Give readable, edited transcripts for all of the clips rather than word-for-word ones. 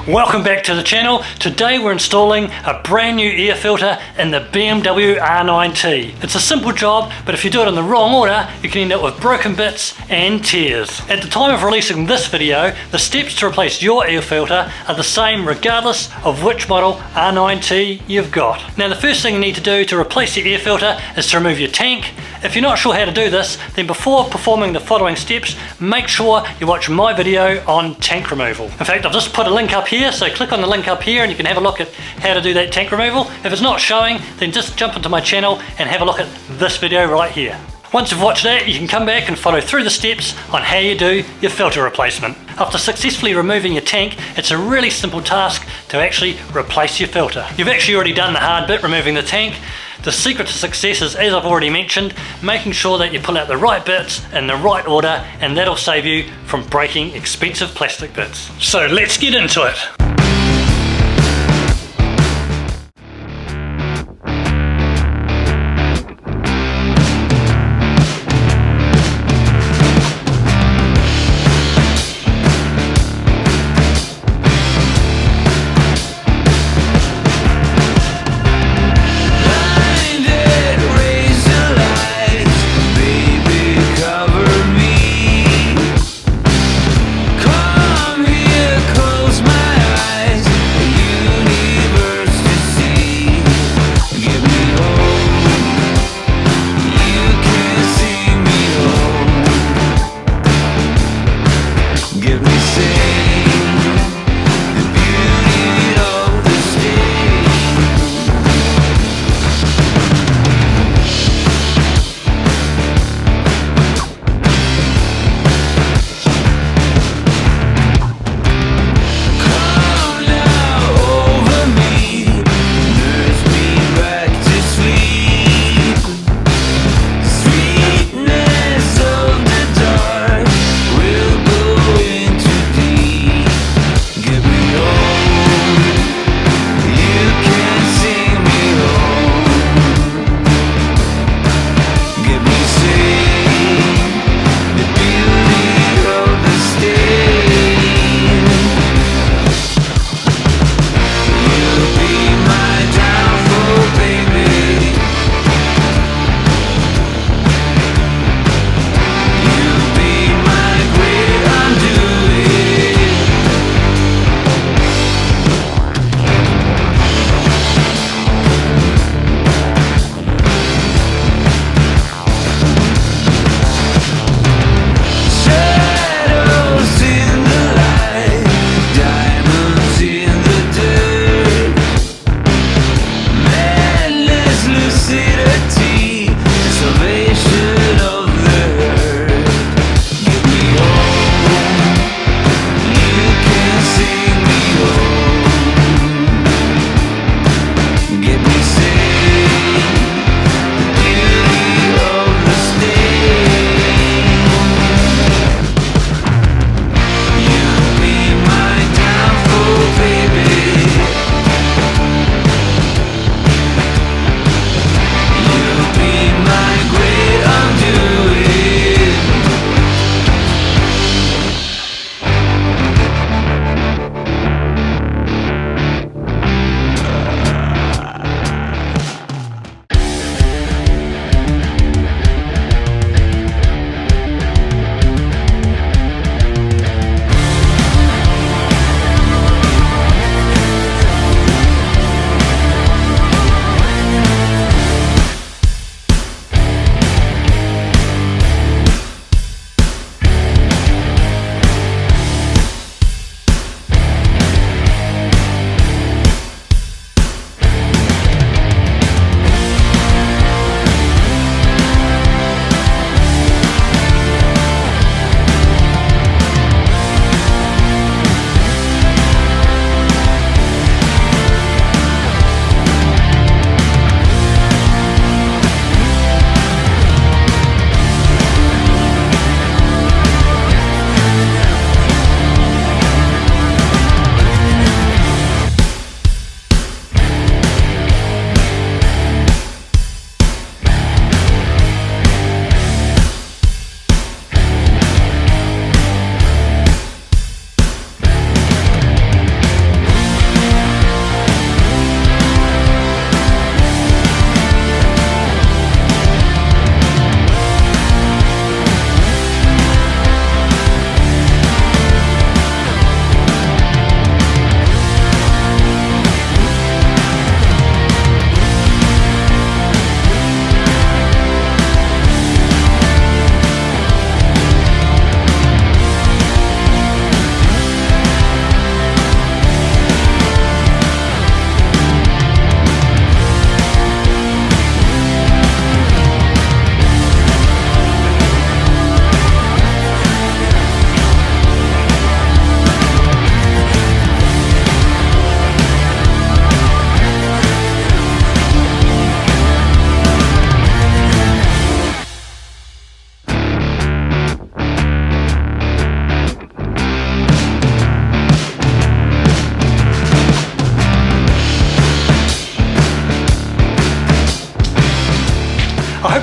Welcome back to the channel. Today we're installing a brand new air filter in the BMW R9T. It's a simple job, but if you do it in the wrong order, you can end up with broken bits and tears. At the time of releasing this video, the steps to replace your air filter are the same regardless of which model R9T you've got. Now the first thing you need to do to replace your air filter is to remove your tank. If you're not sure how to do this, then before performing the following steps, make sure you watch my video on tank removal. In fact, I've just put a link up here, so click on the link up here and you can have a look at how to do that tank removal. If it's not showing, then just jump into my channel and have a look at this video right here. Once you've watched that, you can come back and follow through the steps on how you do your filter replacement. After successfully removing your tank, it's a really simple task to actually replace your filter. You've actually already done the hard bit, removing the tank. The secret to success is, as I've already mentioned, making sure that you pull out the right bits in the right order, and that'll save you from breaking expensive plastic bits. So let's get into it. Close my eyes.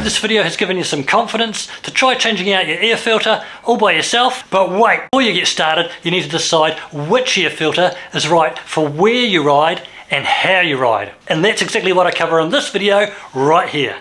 this video has given you some confidence to try changing out your air filter all by yourself. But wait, before you get started, you need to decide which air filter is right for where you ride and how you ride. And that's exactly what I cover in this video right here.